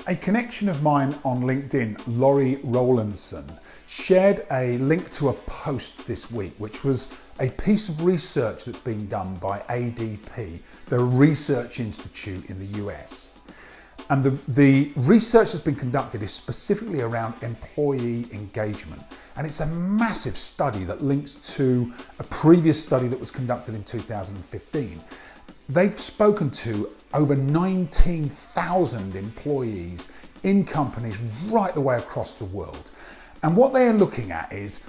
A connection of mine on LinkedIn, Lorri Rowlandson, shared a link to a post this week, which was a piece of research that's been done by ADP, the research institute in the US. And the research that's been conducted is specifically around employee engagement. And it's a massive study that links to a previous study that was conducted in 2015. They've spoken to over 19,000 employees in companies right the way across the world. And what they are looking at is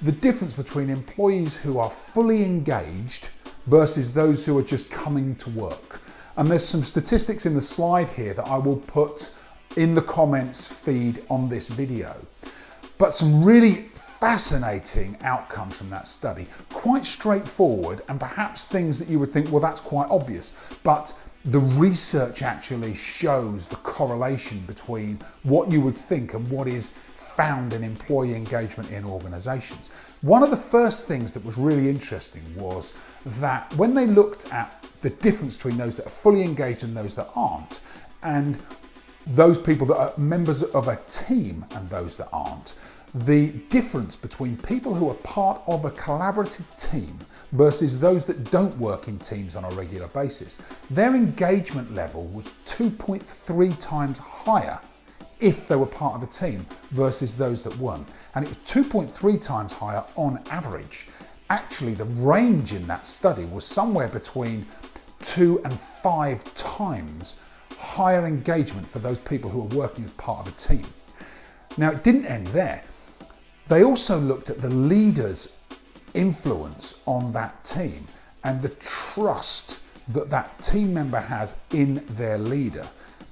the difference between employees who are fully engaged versus those who are just coming to work. And there's some statistics in the slide here that I will put in the comments feed on this video. But some really fascinating outcomes from that study. Quite straightforward and perhaps things that you would think, well, that's quite obvious. But the research actually shows the correlation between what you would think and what is found in employee engagement in organizations. One of the first things that was really interesting was that when they looked at the difference between those that are fully engaged and those that aren't, and those people that are members of a team and those that aren't, the difference between people who are part of a collaborative team versus those that don't work in teams on a regular basis, their engagement level was 2.3 times higher if they were part of a team versus those that weren't. And it was 2.3 times higher on average. Actually, the range in that study was somewhere between 2 and 5 times higher engagement for those people who are working as part of a team. Now, it didn't end there. They also looked at the leader's influence on that team and the trust that that team member has in their leader.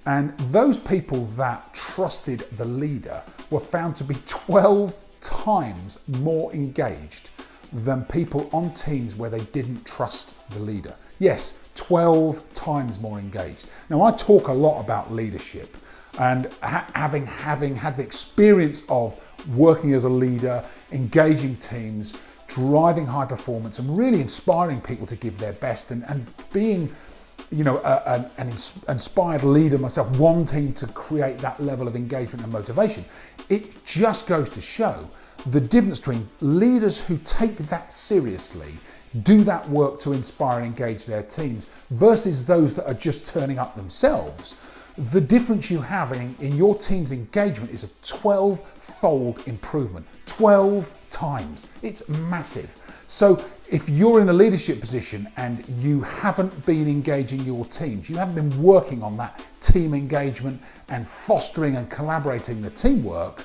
And those people that trusted the leader were found to be 12 times more engaged than people on teams where they didn't trust the leader. Yes, 12 times more engaged. Now, I talk a lot about leadership, and having had the experience of working as a leader, engaging teams, driving high performance, and really inspiring people to give their best, and being, an inspired leader myself, wanting to create that level of engagement and motivation, it just goes to show the difference between leaders who take that seriously, do that work to inspire and engage their teams, versus those that are just turning up themselves. The difference you have in your team's engagement is a 12-fold improvement. 12 times. It's massive. So if you're in a leadership position and you haven't been engaging your teams, you haven't been working on that team engagement and fostering and collaborating the teamwork,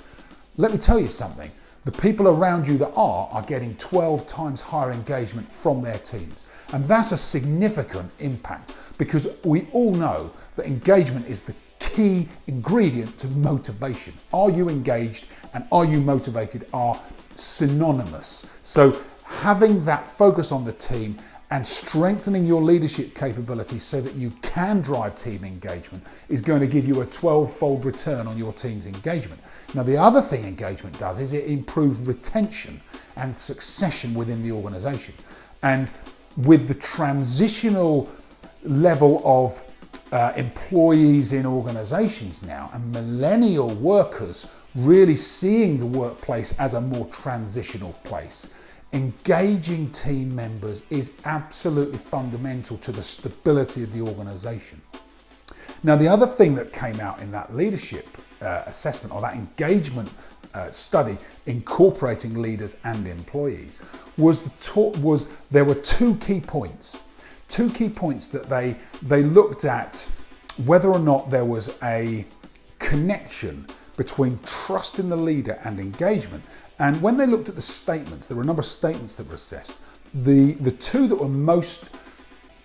let me tell you something. The people around you that are getting 12 times higher engagement from their teams. And that's a significant impact, because we all know that engagement is the key ingredient to motivation. Are you engaged and are you motivated are synonymous. So having that focus on the team and strengthening your leadership capabilities so that you can drive team engagement is going to give you a 12-fold return on your team's engagement. Now, the other thing engagement does is it improves retention and succession within the organization. And with the transitional level of employees in organizations now, and millennial workers really seeing the workplace as a more transitional place, engaging team members is absolutely fundamental to the stability of the organization. Now, the other thing that came out in that leadership assessment, or that engagement study incorporating leaders and employees, was there were two key points that they looked at whether or not there was a connection between trust in the leader and engagement. And when they looked at the statements, there were a number of statements that were assessed. The two that were most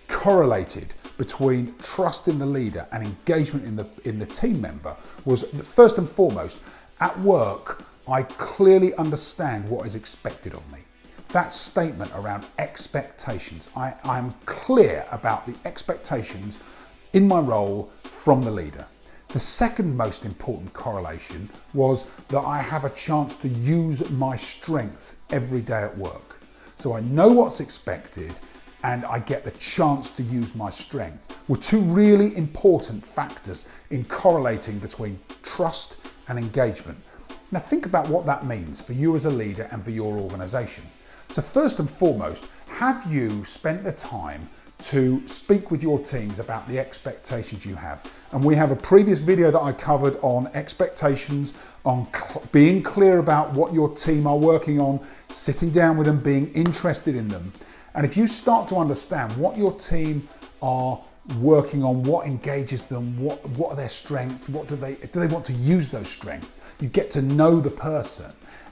correlated between trust in the leader and engagement in the team member was, first and foremost, at work, I clearly understand what is expected of me. That statement around expectations. I'm clear about the expectations in my role from the leader. The second most important correlation was that I have a chance to use my strengths every day at work. So I know what's expected and I get the chance to use my strengths were two really important factors in correlating between trust and engagement. Now think about what that means for you as a leader and for your organization. So first and foremost, have you spent the time to speak with your teams about the expectations you have? And we have a previous video that I covered on expectations, on being clear about what your team are working on, sitting down with them, being interested in them. And if you start to understand what your team are working on, what engages them, what are their strengths, what do they want to use those strengths, you get to know the person,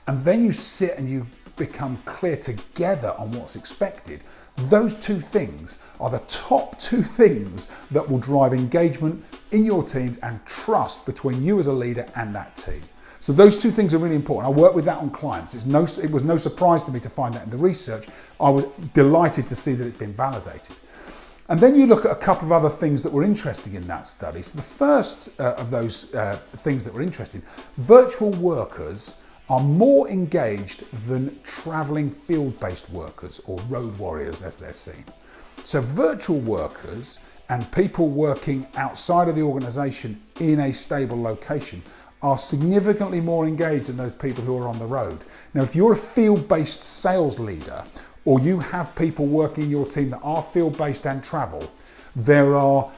and then you sit and you become clear together on what's expected. Those two things are the top two things that will drive engagement in your teams and trust between you as a leader and that team. So those two things are really important. I work with that on clients. It was no surprise to me to find that in the research. I was delighted to see that it's been validated. And then you look at a couple of other things that were interesting in that study. So the first of those things that were interesting, virtual workers are more engaged than traveling field-based workers, or road warriors as they're seen. So virtual workers and people working outside of the organization in a stable location are significantly more engaged than those people who are on the road. Now, if you're a field-based sales leader, or you have people working in your team that are field-based and travel, there are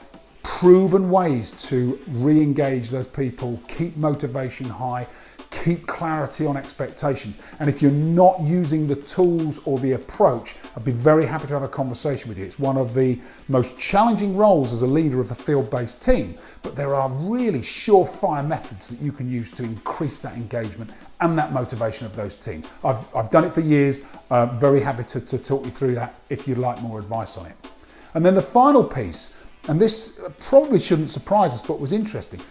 proven ways to re-engage those people, keep motivation high, keep clarity on expectations. And if you're not using the tools or the approach, I'd be very happy to have a conversation with you. It's one of the most challenging roles as a leader of a field-based team, but there are really surefire methods that you can use to increase that engagement and that motivation of those teams. I've done it for years. Very happy to talk you through that if you'd like more advice on it. And then the final piece, and this probably shouldn't surprise us, but was interesting.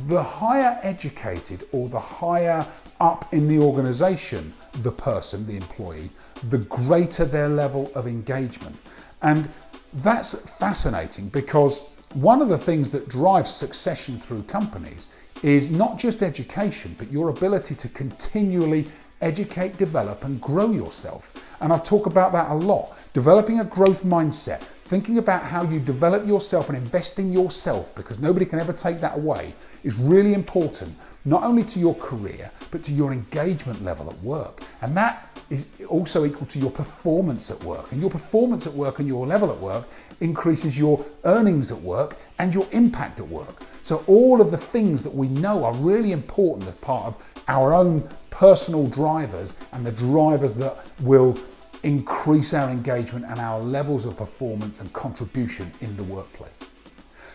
The higher educated or the higher up in the organization the person, the employee, the greater their level of engagement. And that's fascinating, because one of the things that drives succession through companies is not just education, but your ability to continually educate, develop, and grow yourself. And I've talked about that a lot. Developing a growth mindset, thinking about how you develop yourself and invest in yourself, because nobody can ever take that away, is really important, not only to your career, but to your engagement level at work. And that is also equal to your performance at work. And your performance at work and your level at work increases your earnings at work and your impact at work. So all of the things that we know are really important as part of our own personal drivers, and the drivers that will increase our engagement and our levels of performance and contribution in the workplace.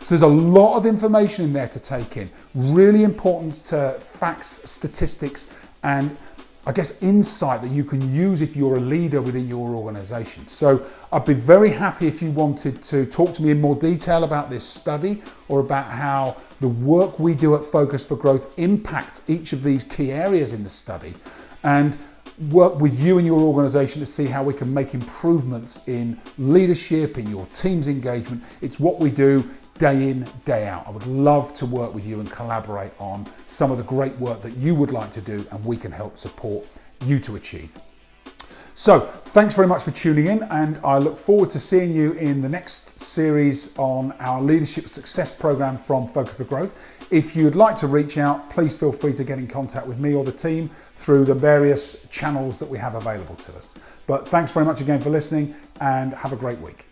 So there's a lot of information in there to take in, really important facts, statistics, and I guess insight that you can use if you're a leader within your organization. So I'd be very happy if you wanted to talk to me in more detail about this study, or about how the work we do at Focus for Growth impacts each of these key areas in the study, and work with you and your organization to see how we can make improvements in leadership, in your team's engagement. It's what we do day in, day out. I would love to work with you and collaborate on some of the great work that you would like to do, and we can help support you to achieve. So thanks very much for tuning in, and I look forward to seeing you in the next series on our Leadership Success Program from Focus for Growth. If you'd like to reach out, please feel free to get in contact with me or the team through the various channels that we have available to us. But thanks very much again for listening, and have a great week.